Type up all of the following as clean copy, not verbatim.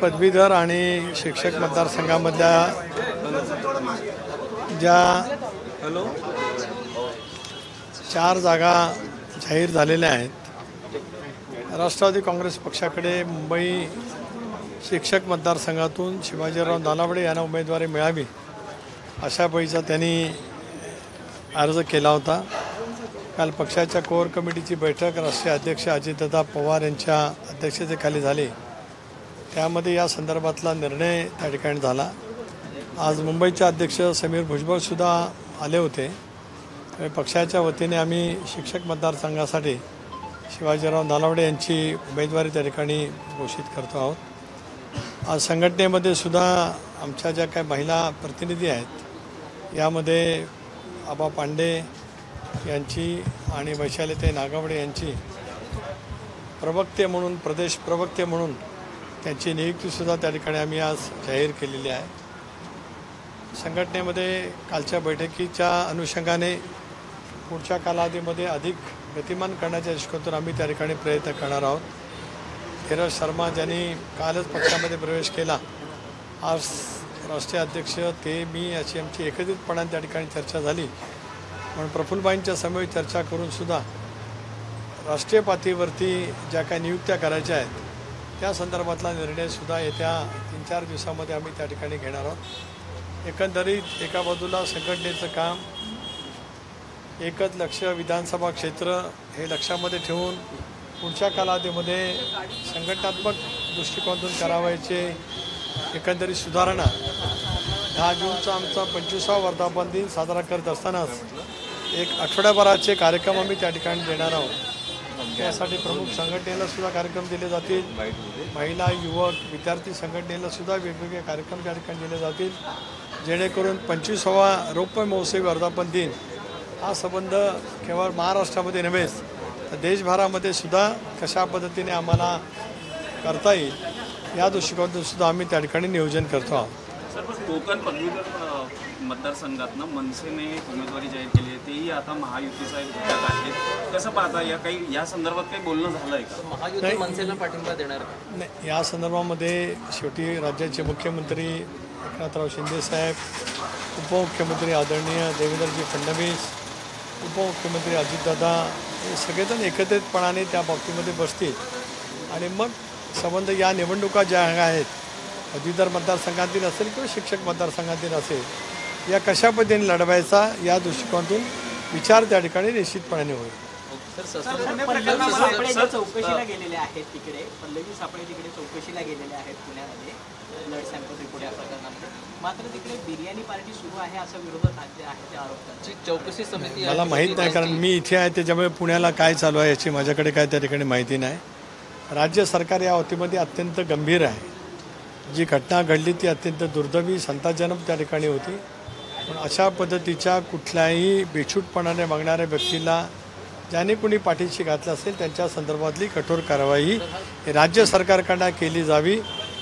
पदवीधर आणि शिक्षक मतदारसंघामधल्या ज्या 4 जागा जाहीर झालेल्या आहेत, राष्ट्रवादी काँग्रेस पक्षाकडे मुंबई शिक्षक मतदारसंघातून शिवाजीराव नालावडे यांना उमेदवारी मिळावी अशा पैसा त्यांनी अर्ज केला होता। काल पक्षाच्या कोर कमिटीची बैठक राष्ट्रीय अध्यक्ष अजितदादा पवार यांच्या अध्यक्षतेखाली झाली। त्यामध्ये या संदर्भातला निर्णय त्या ठिकाणी झाला। आज मुंबईचे अध्यक्ष समीर भुजबळसुद्धा आले होते। पक्षाच्या वतीने आम्ही शिक्षक मतदारसंघासाठी शिवाजीराव नालावडे यांची उमेदवारी त्या ठिकाणी घोषित करतो आहोत। आज संघटनेमध्ये सुद्धा आमच्या ज्या काही महिला प्रतिनिधी आहेत, यामध्ये आबा पांडे यांची आणि वैशालीताई नागावडे यांची प्रवक्ते म्हणून, प्रदेश प्रवक्ते म्हणून त्यांची नियुक्तीसुद्धा त्या ठिकाणी आम्ही आज जाहीर केलेली आहे। संघटनेमध्ये कालच्या बैठकीच्या अनुषंगाने पुढच्या कालावधीमध्ये अधिक गतिमान करण्याच्या दृष्टीकोनातून आम्ही त्या ठिकाणी प्रयत्न करणार आहोत। धीरज शर्मा ज्यांनी कालच पक्षामध्ये प्रवेश केला, आज राष्ट्रीय अध्यक्ष ते मी अशी आमची एकत्रितपणाने त्या ठिकाणी चर्चा झाली। म्हणून प्रफुल्लबाईंच्या समवेत चर्चा करूनसुद्धा राष्ट्रीय पातळीवरती ज्या काही नियुक्त्या करायच्या आहेत त्या संदर्भातला निर्णयसुद्धा येत्या 3-4 दिवसामध्ये आम्ही त्या ठिकाणी घेणार आहोत। एकंदरीत एका बाजूला संघटनेचं काम, एकच लक्ष विधानसभा क्षेत्र हे लक्षामध्ये ठेवून पुढच्या कालावधीमध्ये संघटनात्मक दृष्टिकोनातून करावायचे एकंदरीत सुधारणा। 10 जूनचा आमचा 25वा वर्धापन दिन साजरा करत असतानाच एक आठवड्याभराचे कार्यक्रम आम्ही त्या ठिकाणी देणार आहोत। त्यासाठी प्रमुख संघटनेला सुद्धा कार्यक्रम दिले जातील, महिला, युवक, विद्यार्थी संघटनेला सुद्धा वेगवेगळे कार्यक्रम त्या ठिकाणी दिले जातील, जेणेकरून 25वा रौप्य महोत्सवी वर्धापन दिन हा संबंध केवळ महाराष्ट्रामध्ये नव्हेच तर देशभरामध्ये सुद्धा कशा पद्धतीने आम्हाला करता येईल या दृष्टिकोनातून सुद्धा आम्ही त्या ठिकाणी नियोजन करतो आहोत। सर, कोकण पदवीधर मतदारसंघातनं मनसेने उमेदवारी जाहीर केली आहे, तेही आता महायुतीचा एक घटक आहे। कसं पाहता, या संदर्भात काही बोलणं झालं आहे का? महायुती मनसेला पाठिंबा देणार नाही, या संदर्भामध्ये शेवटी राज्याचे मुख्यमंत्री एकनाथराव शिंदे साहेब, उपमुख्यमंत्री आदरणीय देवेंद्रजी फडणवीस, उपमुख्यमंत्री अजितदादा हे सगळेजण एकत्रितपणाने त्या बाबतीमध्ये बसतील आणि मग संबंध या निवडणुका ज्या आहेत, पदवीधर मतदारसंघातील असेल किंवा शिक्षक मतदारसंघातील असेल, या कशा पद्धतीने लढवायचा या दृष्टिकोनातून विचार त्या ठिकाणी निश्चितपणे होईल। चौकशीला गेलेले आहेत तिकडे, पल्लवी सापळे तिकडे चौकशीला गेलेले आहेत पुण्यामध्ये ब्लड सॅम्पल रिपोर्ट या प्रकरणामध्ये, मात्र तिकडे बिर्याणी पार्टी सुरू आहे असं विरोधक आहे त्या आरोपांची चौकशी समिती मला माहीत नाही, कारण मी इथे आहे, त्याच्यामुळे पुण्याला काय चालू आहे याची माझ्याकडे काय त्या ठिकाणी माहिती नाही। राज्य सरकार या बाबतीमध्ये अत्यंत गंभीर आहे। जी घटना घडली ती अत्यंत दुर्दैवी, संतापजनक त्या ठिकाणी होती। पण अशा पद्धतीच्या कुठल्याही बेछूटपणाने मागणाऱ्या व्यक्तीला ज्याने कोणी पाठीशी घातलं असेल त्यांच्या संदर्भातली कठोर कारवाई राज्य सरकारकडून केली जावी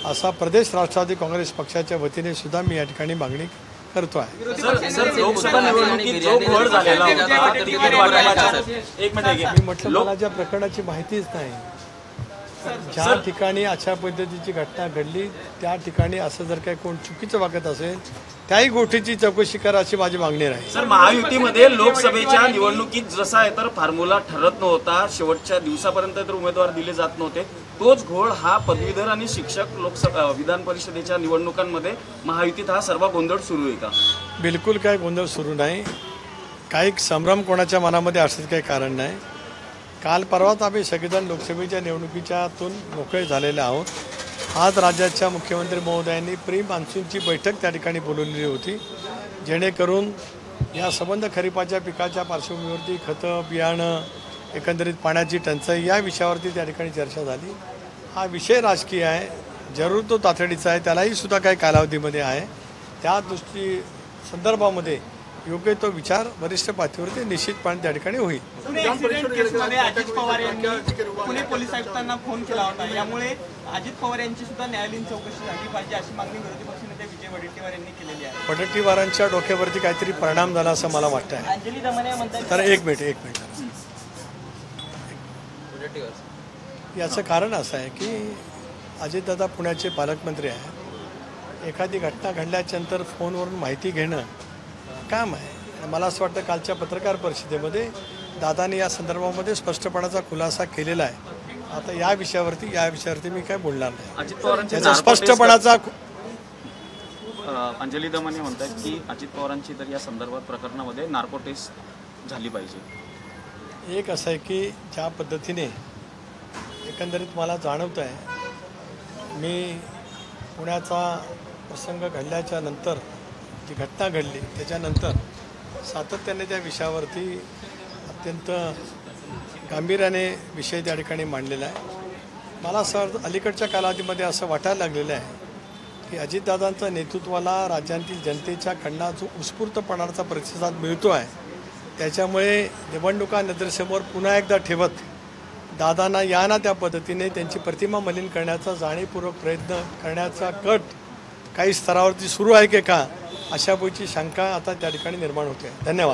असा प्रदेश राष्ट्रवादी काँग्रेस पक्षाच्या वतीने सुद्धा मी या ठिकाणी मागणी करतो आहे। मी म्हटलं, मला ज्या प्रकरणाची माहितीच नाही, ज्या ठिकाणी अशा पद्धतीची घटना घडली त्या ठिकाणी असं जर काही कोण चुकीचं वागत असेल त्याही गोष्टीची चौकशी करा अशी माझी मागणी राहील। सर, महायुतीमध्ये लोकसभेच्या निवडणुकीत जसा आहे तर फॉर्म्युला ठरत नव्हता, शेवटच्या दिवसापर्यंत तर उमेदवार दिले जात नव्हते, तोच घोळ हा पदवीधर आणि शिक्षक लोकसभा विधान परिषदेच्या निवडणुकांमध्ये महायुतीत हा सर्व गोंधळ सुरू आहे का? बिलकुल काय गोंधळ सुरू नाही, काही संभ्रम कोणाच्या मनामध्ये असण्याचं काही कारण नाही। काल परवाच आम्ही सगळेजण लोकसभेच्या निवडणुकीच्यातून मोकळे झालेले आहोत। आज राज्याच्या मुख्यमंत्री महोदयांनी प्री मान्सूनची बैठक त्या ठिकाणी बोलवलेली होती, जेणेकरून या संबंध खरीपाच्या पिकाच्या पार्श्वभूमीवरती खतं, बियाणं, एकंदरीत पाण्याची टंचाई या विषयावरती त्या ठिकाणी चर्चा झाली। हा विषय राजकीय आहे, जरूर तो तातडीचा आहे, त्यालाही सुद्धा काही कालावधीमध्ये आहे। त्या संदर्भामध्ये योग्य तो विचार वरिष्ठ पातळीवरती निश्चितपणे त्या ठिकाणी होईल। अजित पवार यांनी पुणे पोलीस आयुक्तांना फोन केला होता, यामुळे अजित पवार यांची सुद्धा न्यायालयीन चौकशी झाली पाहिजे अशी मागणी विरोधी पक्षनेते विजय वडेट्टीवार यांनी केलेली आहे। वडेट्टीवारांच्या डोक्यावरती काहीतरी परिणाम झाला असं मला वाटतं आहे। अंजली दमने म्हणतात, तर एक मिनिट याचं कारण असं आहे की अजितदादा पुण्याचे पालकमंत्री आहे. एखादी घटना घडल्याच्या नंतर फोनवरून माहिती घेणं काम आहे. मला असं वाटतं कालच्या पत्रकार परिषदेमध्ये दादाने या संदर्भामध्ये स्पष्टपणाचा खुलासा केलेला आहे. आता या विषयावरती मी काय बोलणार नाही. अजित पवारांची त्याचा स्पष्टपणाचा अंजली दमाने म्हणतात की अजित पवारांची तर या संदर्भात प्रकरणामध्ये नार्को टेस्ट झाली पाहिजे. एक असं आहे की ज्या पद्धतीने एकंदरीत मला जाणवतं आहे, मी पुण्याचा प्रसंग घडल्याच्या नंतर जी घटना घडली त्याच्यानंतर सातत्याने त्या विषयावरती अत्यंत गांभीर्याने विषय त्या ठिकाणी मांडलेला आहे. मला असं अलीकडच्या कालावधीमध्ये असं वाटायला लागलेलं आहे की अजितदादांच्या नेतृत्वाला राज्यातील जनतेच्या कडनं जो उत्स्फूर्तपणाचा प्रतिसाद मिळतो आहे, त्याच्यामुळे निवडणुका नजरेसमोर पुन्हा एकदा ठेवत दादांना या ना त्या पद्धतीने त्यांची प्रतिमा मलिन करण्याचा जाणीवपूर्वक प्रयत्न करण्याचा कट काही स्तरावरती सुरू आहे की का, अशा गोष्टीची शंका आता त्या ठिकाणी निर्माण होते. धन्यवाद.